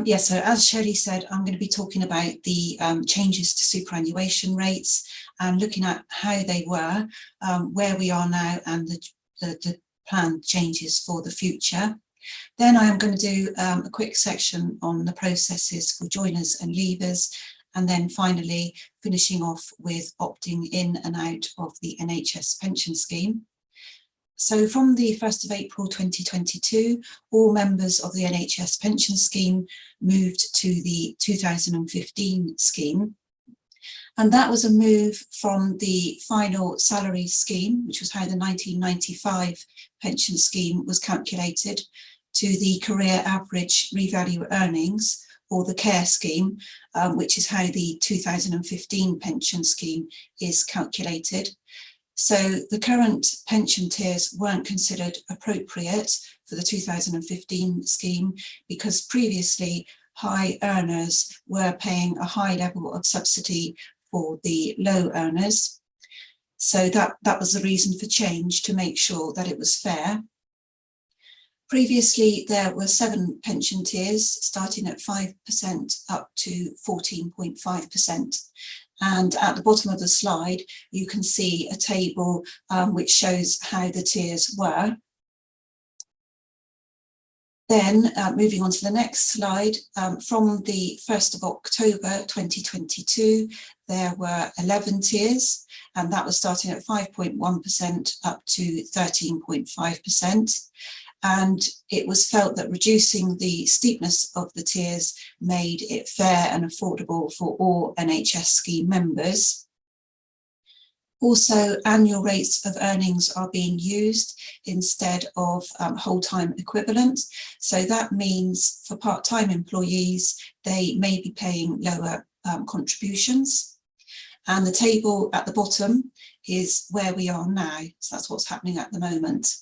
Yes, so as Shelley said, I'm going to be talking about the changes to superannuation rates and looking at how they were, where we are now, and the planned changes for the future. Then I am going to do a quick section on the processes for joiners and leavers, and then finally finishing off with opting in and out of the NHS pension scheme. So from the 1st of April 2022, all members of the NHS pension scheme moved to the 2015 scheme. And that was a move from the final salary scheme, which was how the 1995 pension scheme was calculated, to the career average revalue earnings, or the CARE scheme, which is how the 2015 pension scheme is calculated. So the current pension tiers weren't considered appropriate for the 2015 scheme because previously high earners were paying a high level of subsidy for the low earners. So that was the reason for change, to make sure that it was fair. Previously, there were 7 pension tiers, starting at 5% up to 14.5%. And at the bottom of the slide, you can see a table which shows how the tiers were. Then, moving on to the next slide, from the 1st of October 2022, there were 11 tiers, and that was starting at 5.1% up to 13.5%. And it was felt that reducing the steepness of the tiers made it fair and affordable for all NHS scheme members. Also, annual rates of earnings are being used instead of whole-time equivalent. So that means for part-time employees, they may be paying lower contributions. And the table at the bottom is where we are now. So that's what's happening at the moment.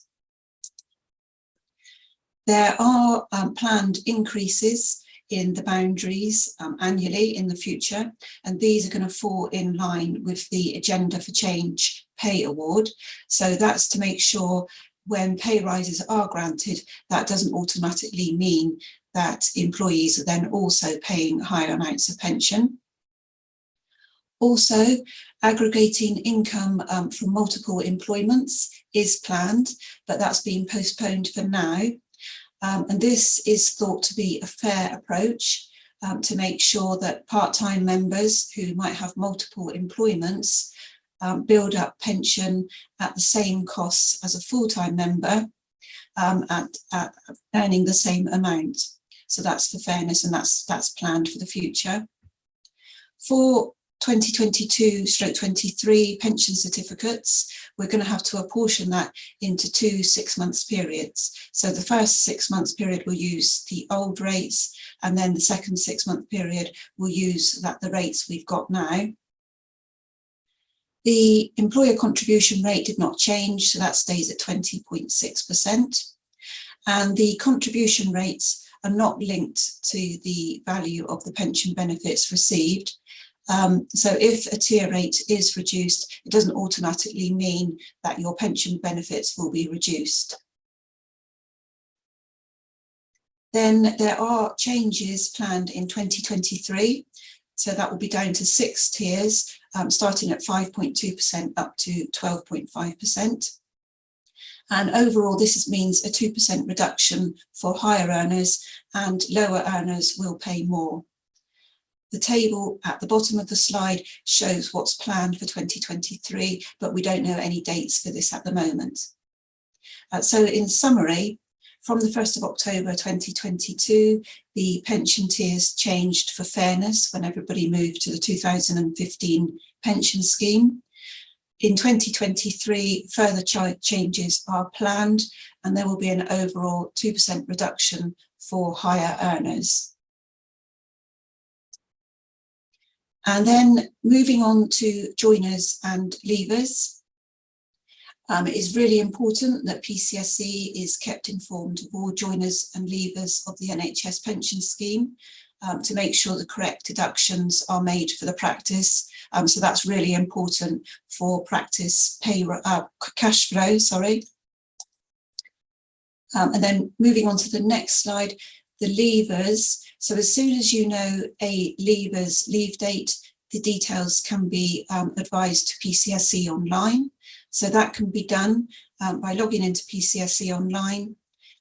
There are planned increases in the boundaries annually in the future, and these are going to fall in line with the Agenda for Change pay award. So that's to make sure when pay rises are granted, that doesn't automatically mean that employees are then also paying higher amounts of pension. Also, aggregating income from multiple employments is planned, but that's been postponed for now. And this is thought to be a fair approach to make sure that part-time members who might have multiple employments build up pension at the same costs as a full-time member at earning the same amount. So that's for fairness, and that's planned for the future. For 2022/23 pension certificates, we're going to have to apportion that into 2 6-month periods. So the first 6-month period will use the old rates, and then the second 6-month period will use the rates we've got now. The employer contribution rate did not change, so that stays at 20.6%. And the contribution rates are not linked to the value of the pension benefits received. So if a tier rate is reduced, it doesn't automatically mean that your pension benefits will be reduced. Then there are changes planned in 2023. So that will be down to 6 tiers, starting at 5.2% up to 12.5%. And overall, this means a 2% reduction for higher earners, and lower earners will pay more. The table at the bottom of the slide shows what's planned for 2023, but we don't know any dates for this at the moment. So in summary, from the 1st of October 2022, the pension tiers changed for fairness when everybody moved to the 2015 pension scheme. In 2023, further changes are planned, and there will be an overall 2% reduction for higher earners. And then moving on to joiners and leavers. It is really important that PCSE is kept informed of all joiners and leavers of the NHS pension scheme to make sure the correct deductions are made for the practice. So that's really important for practice cash flow, sorry. And then moving on to the next slide, the leavers. So as soon as you know a leaver's leave date, the details can be advised to PCSE online. So that can be done by logging into PCSE online,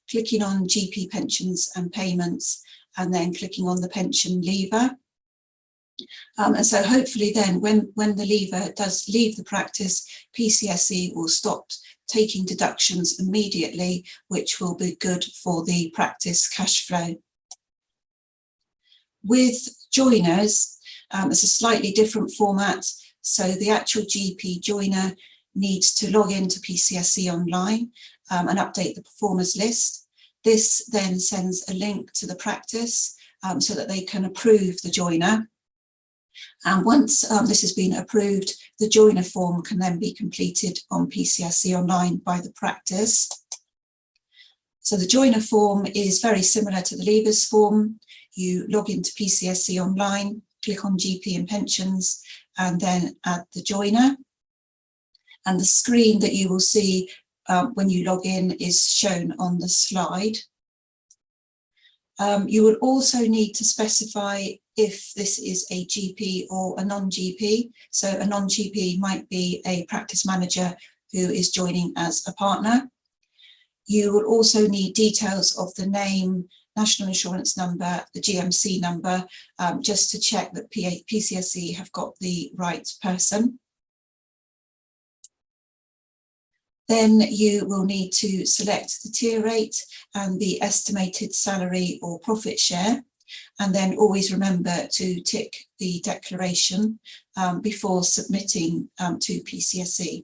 clicking on GP pensions and payments, and then clicking on the pension leaver. And so hopefully then when the leaver does leave the practice, PCSE will stop taking deductions immediately, which will be good for the practice cash flow. With joiners, it's a slightly different format. So the actual GP joiner needs to log into PCSE online and update the performers list. This then sends a link to the practice so that they can approve the joiner. And once this has been approved, the joiner form can then be completed on PCSE online by the practice. So the joiner form is very similar to the leavers form. You log into PCSE online, click on GP and pensions, and then add the joiner. And the screen that you will see when you log in is shown on the slide. You will also need to specify if this is a GP or a non-GP. So a non-GP might be a practice manager who is joining as a partner. You will also need details of the name, national insurance number, the GMC number, just to check that PCSE have got the right person. Then you will need to select the tier rate and the estimated salary or profit share, and then always remember to tick the declaration before submitting to PCSE.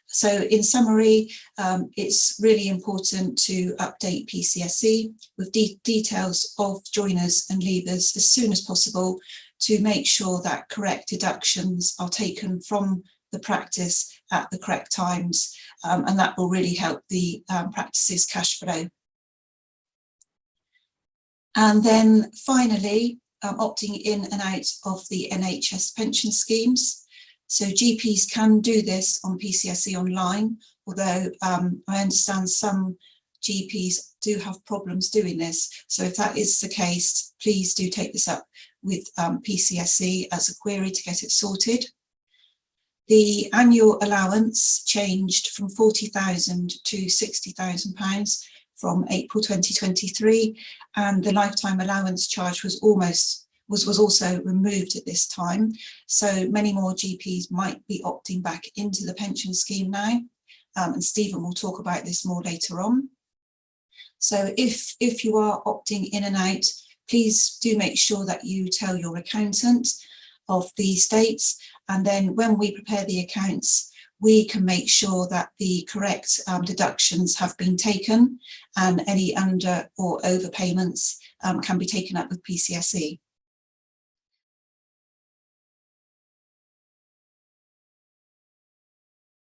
So in summary, it's really important to update PCSE with details of joiners and leavers as soon as possible to make sure that correct deductions are taken from the practice at the correct times, and that will really help the practice's cash flow. And then finally, opting in and out of the NHS pension schemes. So GPs can do this on PCSE online, although I understand some GPs do have problems doing this. So if that is the case, please do take this up with PCSE as a query to get it sorted. The annual allowance changed from £40,000 to £60,000 from April 2023, and the lifetime allowance charge was also removed at this time. So many more GPs might be opting back into the pension scheme now, and Stephen will talk about this more later on. So if you are opting in and out, please do make sure that you tell your accountant of these dates, and then when we prepare the accounts, we can make sure that the correct deductions have been taken, and any under or overpayments can be taken up with PCSE.